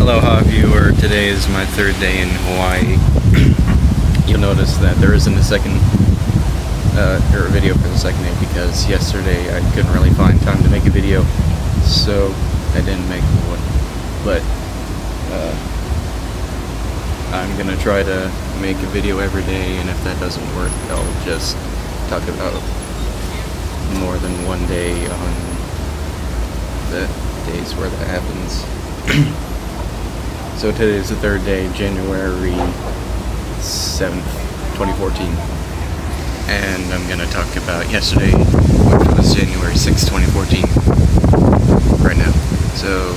Aloha viewer, today is my third day in Hawaii. You'll notice that there isn't a second or a video for the second day because yesterday I couldn't really find time to make a video, so I didn't make one. But I'm gonna try to make a video every day, and if that doesn't work, I'll just talk about more than one day on the days where that happens. So today is the third day, January 7th, 2014. And I'm going to talk about yesterday, which was January 6th, 2014, right now. So,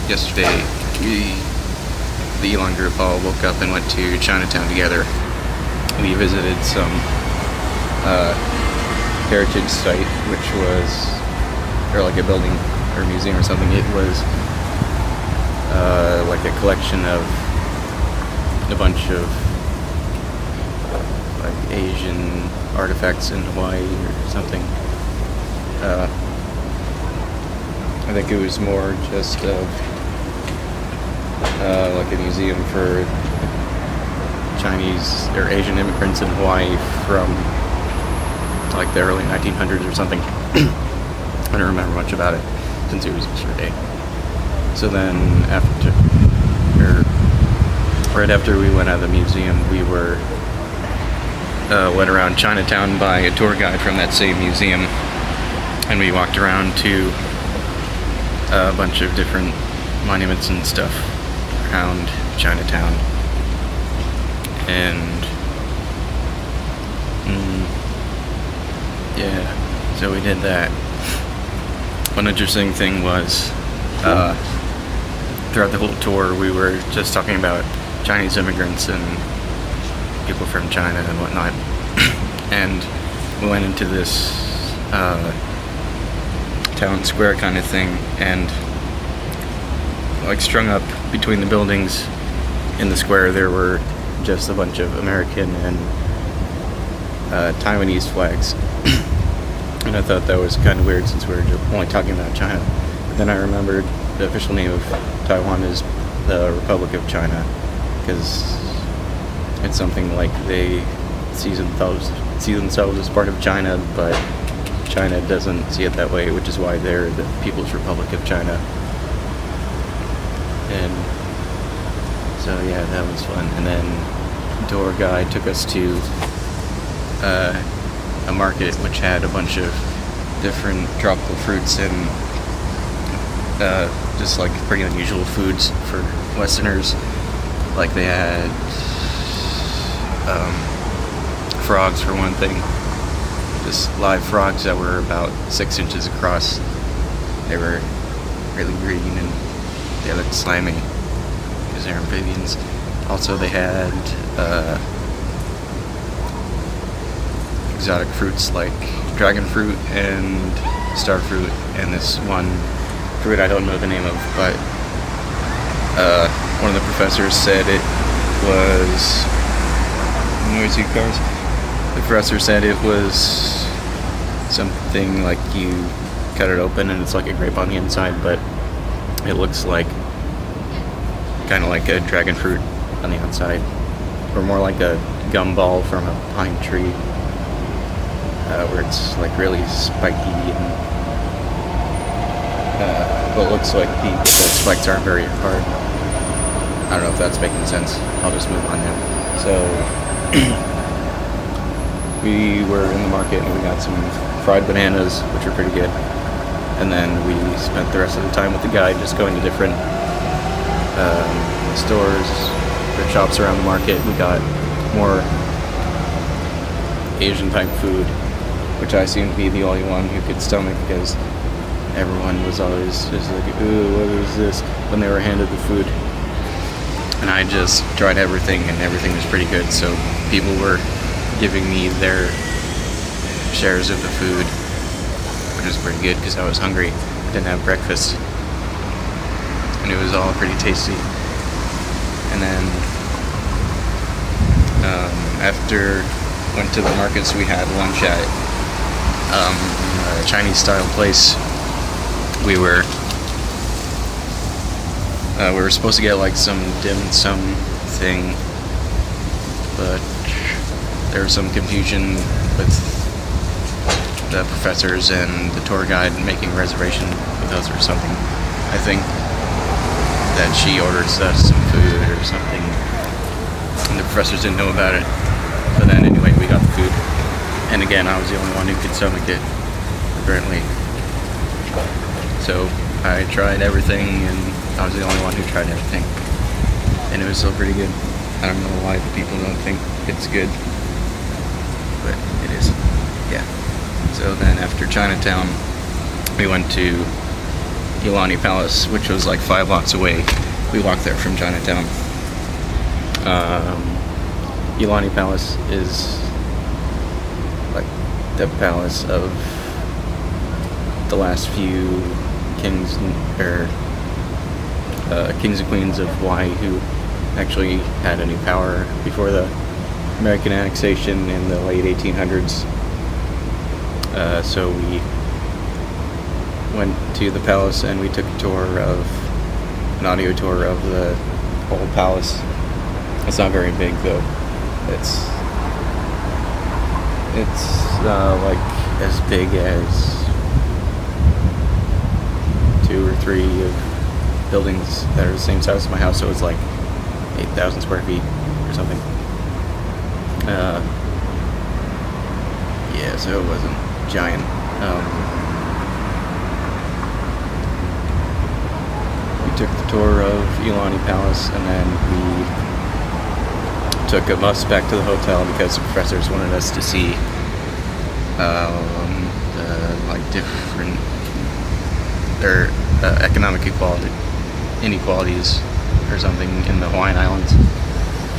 yesterday, the Elon group all woke up and went to Chinatown together. We visited some heritage site, which was, or like a building or museum or something. It was like a collection of a bunch of like Asian artifacts in Hawaii or something. I think it was more just of like a museum for Chinese or Asian immigrants in Hawaii from like the early 1900s or something. I don't remember much about it since it was yesterday. So then right after we went out of the museum, we were went around Chinatown by a tour guide from that same museum, and we walked around to a bunch of different monuments and stuff around Chinatown. And yeah, so we did that. One interesting thing was throughout the whole tour we were just talking about Chinese immigrants and people from China and whatnot. And we went into this town square kind of thing, and like strung up between the buildings in the square there were just a bunch of American and Taiwanese flags. And I thought that was kind of weird since we were only talking about China. But then I remembered the official name of Taiwan is the Republic of China, because it's something like they see themselves as part of China, but China doesn't see it that way, which is why they're the People's Republic of China. And so yeah, that was fun. And then the tour guide took us to a market which had a bunch of different tropical fruits and just like pretty unusual foods for Westerners. Like they had frogs for one thing, just live frogs that were about 6 inches across. They were really green and they looked slimy because they're amphibians. Also they had exotic fruits like dragon fruit and star fruit, and this one fruit I don't know the name of, but one of the professors said it was noisy cars. The professor said it was something like you cut it open and it's like a grape on the inside, but it looks like kind of like a dragon fruit on the outside, or more like a gumball from a pine tree. Where it's like really spiky and but it looks like the spikes aren't very hard. I don't know if that's making sense. I'll just move on now. So we were in the market and we got some fried bananas, which are pretty good. And then we spent the rest of the time with the guide just going to different stores or shops around the market. We got more Asian type food, which I seemed to be the only one who could stomach, because everyone was always just like, ooh, what is this, when they were handed the food. And I just tried everything, and everything was pretty good, so people were giving me their shares of the food, which was pretty good because I was hungry. I didn't have breakfast, and it was all pretty tasty. And then after went to the markets, we had lunch at a Chinese style place. We were We were supposed to get like some dim sum thing, but there was some confusion with the professors and the tour guide making a reservation with us or something. I think that she ordered us some food or something, and the professors didn't know about it. But then anyway, we got the food, and again, I was the only one who could stomach it, apparently. So I tried everything, and I was the only one who tried everything, and it was still pretty good. I don't know why people don't think it's good, but it is. Yeah. So then after Chinatown, we went to Ilani Palace, which was like 5 blocks away. We walked there from Chinatown. Ilani Palace is like the palace of the last few kings kings and queens of Hawaii who actually had any power before the American annexation in the late 1800s. So we went to the palace and we took an audio tour of the whole palace. It's not very big though. It's like as big as 2 or 3 of buildings that are the same size as my house, so it's like 8,000 square feet or something. Yeah, so it wasn't giant. We took the tour of Ilani Palace, and then we took a bus back to the hotel because the professors wanted us to see the like different economic inequalities or something in the Hawaiian Islands,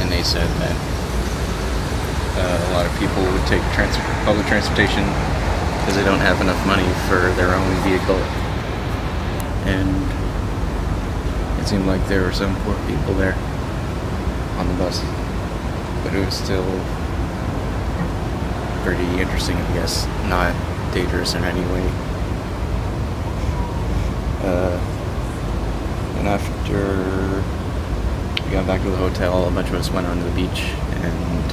and they said that a lot of people would take public transportation because they don't have enough money for their own vehicle, and it seemed like there were some poor people there on the bus, but it was still pretty interesting, I guess, not dangerous in any way. And after we got back to the hotel, a bunch of us went onto the beach, and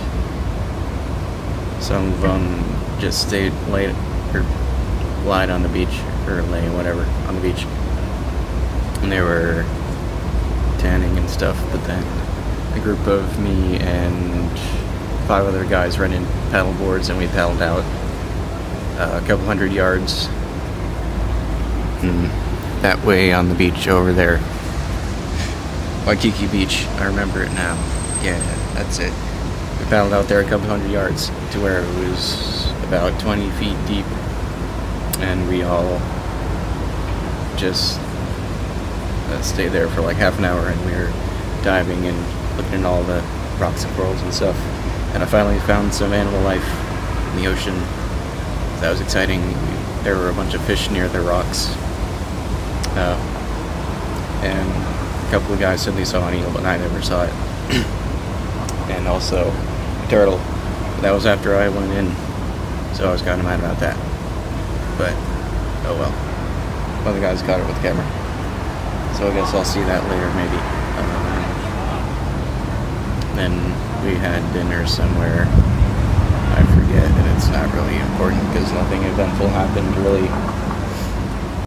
some of them just stayed late or lied on the beach, or lay whatever on the beach, and they were tanning and stuff. But then a group of me and 5 other guys rented paddle boards, and we paddled out a couple hundred yards that way on the beach over there, Waikiki Beach. I remember it now. Yeah, that's it. We paddled out there a couple hundred yards to where it was about 20 feet deep, and we all just stayed there for like half an hour, and we were diving and looking at all the rocks and corals and stuff. And I finally found some animal life in the ocean. That was exciting. There were a bunch of fish near the rocks, and a couple of guys said they saw an eel, but I never saw it. And also a turtle. That was after I went in, so I was kind of mad about that. But oh well. One of the guys caught it with the camera, so I guess I'll see that later, maybe. Then we had dinner somewhere, I forget, and it's not really important because nothing eventful happened really.